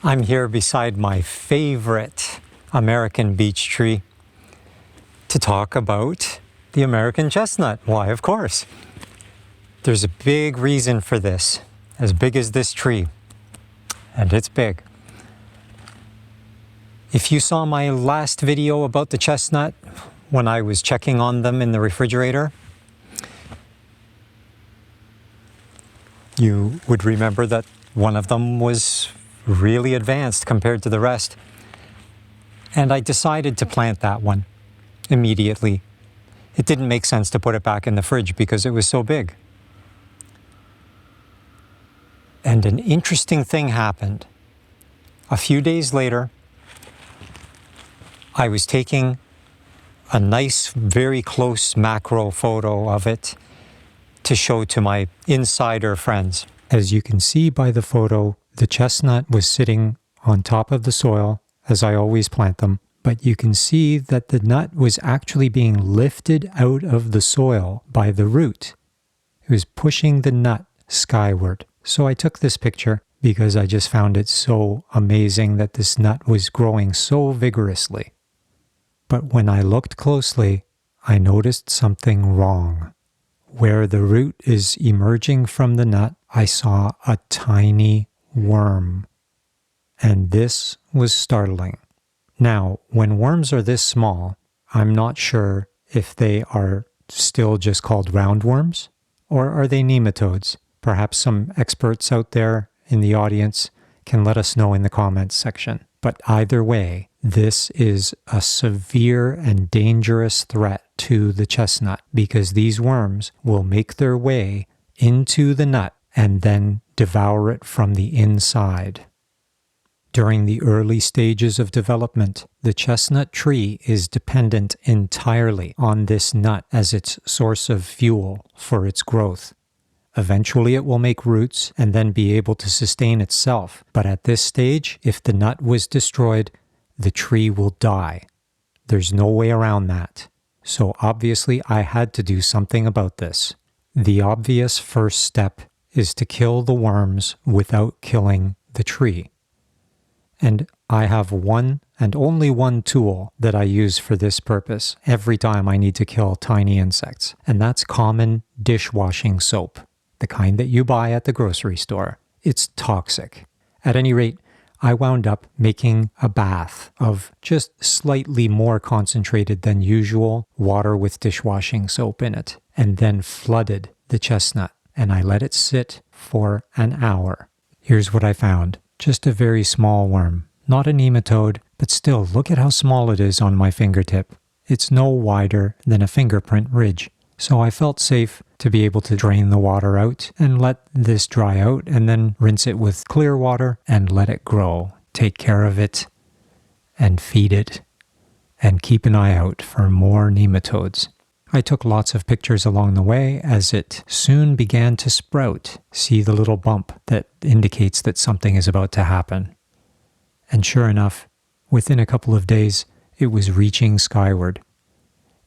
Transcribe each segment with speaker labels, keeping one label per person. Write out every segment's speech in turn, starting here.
Speaker 1: I'm here beside my favorite American beech tree to talk about the American chestnut. Why, of course. There's a big reason for this, as big as this tree, and it's big. If you saw my last video about the chestnut, when I was checking on them in the refrigerator, you would remember that one of them was really advanced compared to the rest. And I decided to plant that one immediately. It didn't make sense to put it back in the fridge because it was so big. And an interesting thing happened. A few days later, I was taking a nice, very close macro photo of it to show to my insider friends. As you can see by the photo, the chestnut was sitting on top of the soil, as I always plant them, but you can see that the nut was actually being lifted out of the soil by the root. It was pushing the nut skyward. So I took this picture because I just found it so amazing that this nut was growing so vigorously. But when I looked closely, I noticed something wrong. Where the root is emerging from the nut, I saw a tiny worm. And this was startling. Now, when worms are this small, I'm not sure if they are still just called roundworms, or are they nematodes? Perhaps some experts out there in the audience can let us know in the comments section. But either way, this is a severe and dangerous threat to the chestnut because these worms will make their way into the nut and then devour it from the inside. During the early stages of development, the chestnut tree is dependent entirely on this nut as its source of fuel for its growth. Eventually it will make roots and then be able to sustain itself. But at this stage, if the nut was destroyed, the tree will die. There's no way around that. So obviously I had to do something about this. The obvious first step is to kill the worms without killing the tree. And I have one and only one tool that I use for this purpose every time I need to kill tiny insects, and that's common dishwashing soap, the kind that you buy at the grocery store. It's toxic. At any rate, I wound up making a bath of just slightly more concentrated than usual water with dishwashing soap in it, and then flooded the chestnut, and I let it sit for an hour. Here's what I found. Just a very small worm. Not a nematode, but still, look at how small it is on my fingertip. It's no wider than a fingerprint ridge. So I felt safe to be able to drain the water out and let this dry out and then rinse it with clear water and let it grow. Take care of it and feed it and keep an eye out for more nematodes. I took lots of pictures along the way as it soon began to sprout. See the little bump that indicates that something is about to happen. And sure enough, within a couple of days, it was reaching skyward.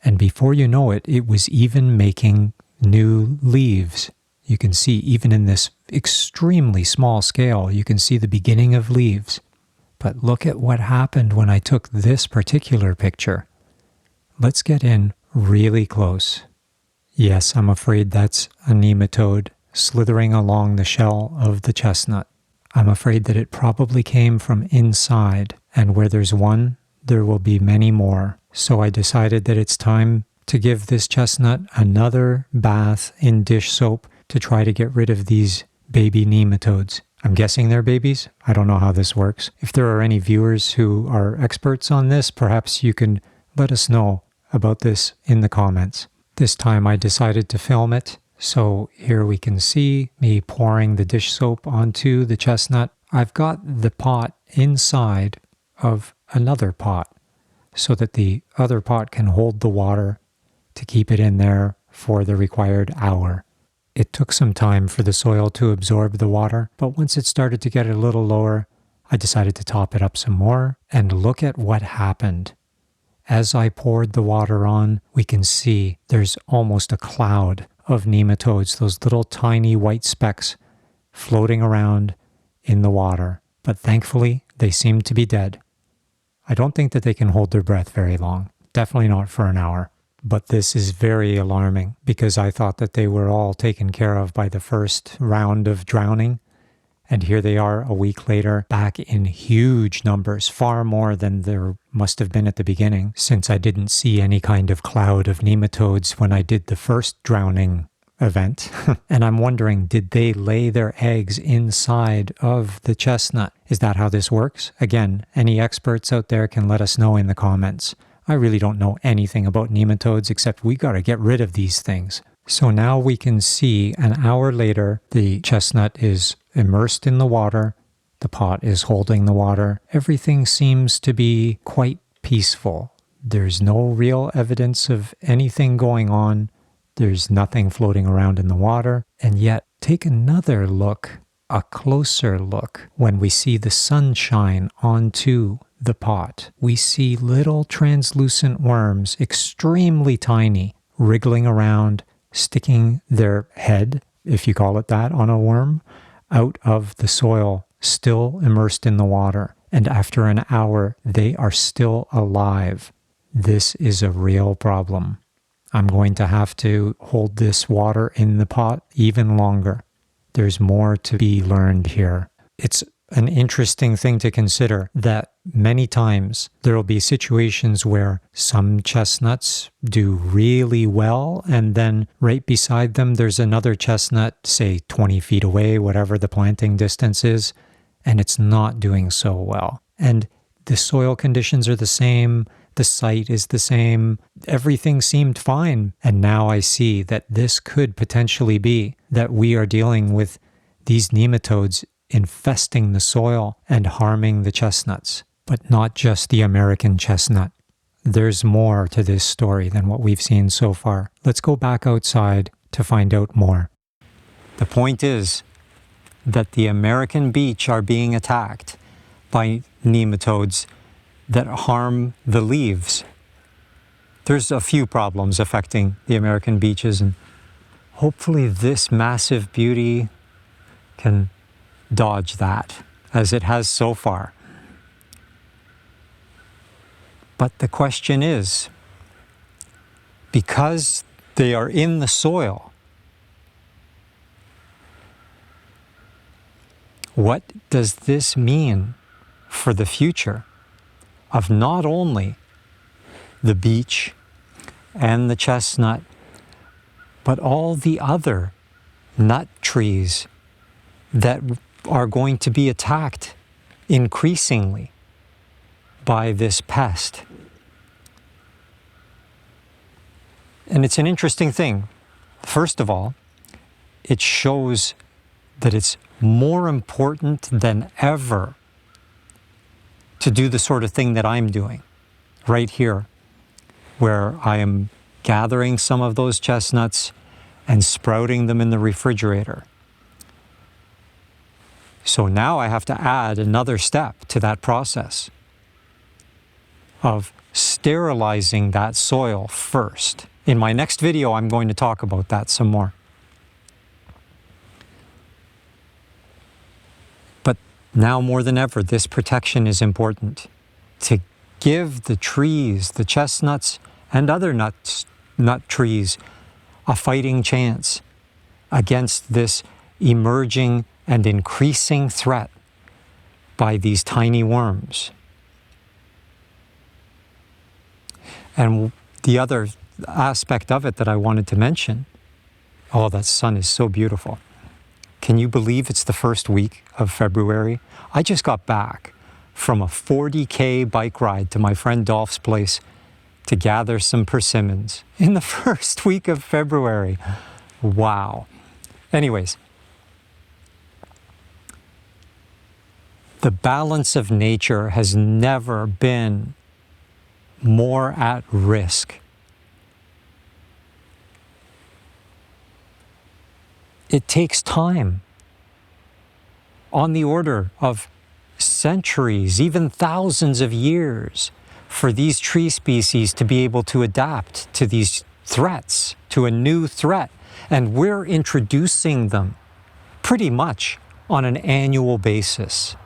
Speaker 1: And before you know it, it was even making new leaves. You can see even in this extremely small scale, you can see the beginning of leaves. But look at what happened when I took this particular picture. Let's get in really close. Yes, I'm afraid that's a nematode slithering along the shell of the chestnut. I'm afraid that it probably came from inside, and where there's one, there will be many more. So I decided that it's time to give this chestnut another bath in dish soap to try to get rid of these baby nematodes. I'm guessing they're babies. I don't know how this works. If there are any viewers who are experts on this, perhaps you can let us know about this in the comments. This time I decided to film it, so here we can see me pouring the dish soap onto the chestnut. I've got the pot inside of another pot so that the other pot can hold the water to keep it in there for the required hour. It took some time for the soil to absorb the water, but once it started to get a little lower, I decided to top it up some more, and look at what happened. As I poured the water on, we can see there's almost a cloud of nematodes, those little tiny white specks floating around in the water. but thankfully they seem to be dead. I don't think that they can hold their breath very long, definitely not for an hour. But this is very alarming because I thought that they were all taken care of by the first round of drowning. And here they are a week later, back in huge numbers, far more than there must have been at the beginning, since I didn't see any kind of cloud of nematodes when I did the first drowning event. And I'm wondering, did they lay their eggs inside of the chestnut? Is that how this works? Again, any experts out there can let us know in the comments. I really don't know anything about nematodes except we got to get rid of these things. So now we can see an hour later, the chestnut is immersed in the water. The pot is holding the water. Everything seems to be quite peaceful. There's no real evidence of anything going on. There's nothing floating around in the water. And yet, take another look, a closer look, when we see the sunshine onto the pot. We see little translucent worms, extremely tiny, wriggling around, sticking their head, if you call it that, on a worm, out of the soil, still immersed in the water. And after an hour, they are still alive. This is a real problem. I'm going to have to hold this water in the pot even longer. There's more to be learned here. It's an interesting thing to consider that many times there will be situations where some chestnuts do really well, and then right beside them there's another chestnut, say 20 feet away, whatever the planting distance is, and it's not doing so well. And the soil conditions are the same, the site is the same, everything seemed fine. And now I see that this could potentially be that we are dealing with these nematodes infesting the soil and harming the chestnuts, but not just the American chestnut. There's more to this story than what we've seen so far. Let's go back outside to find out more. The point is that the American beech are being attacked by nematodes that harm the leaves. There's a few problems affecting the American beeches, and hopefully this massive beauty can dodge that, as it has so far. But the question is, because they are in the soil, what does this mean for the future of not only the beech and the chestnut, but all the other nut trees that are going to be attacked increasingly by this pest? And it's an interesting thing. First of all, it shows that it's more important than ever to do the sort of thing that I'm doing right here, where I am gathering some of those chestnuts and sprouting them in the refrigerator. So now I have to add another step to that process of sterilizing that soil first. In my next video, I'm going to talk about that some more. But now more than ever, this protection is important to give the trees, the chestnuts and other nut trees, a fighting chance against this emerging and increasing threat by these tiny worms. And the other aspect of it that I wanted to mention, oh, that sun is so beautiful. Can you believe it's the first week of February? I just got back from a 40K bike ride to my friend Dolph's place to gather some persimmons in the first week of February. Wow. Anyways, the balance of nature has never been more at risk. It takes time, on the order of centuries, even thousands of years, for these tree species to be able to adapt to these threats, to a new threat. And we're introducing them pretty much on an annual basis.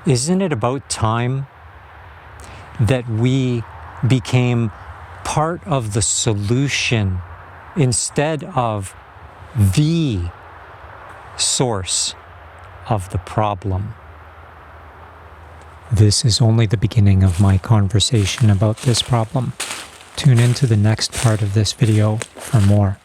Speaker 1: Isn't it about time that we became part of the solution instead of the source of the problem? This is only the beginning of my conversation about this problem. Tune into the next part of this video for more.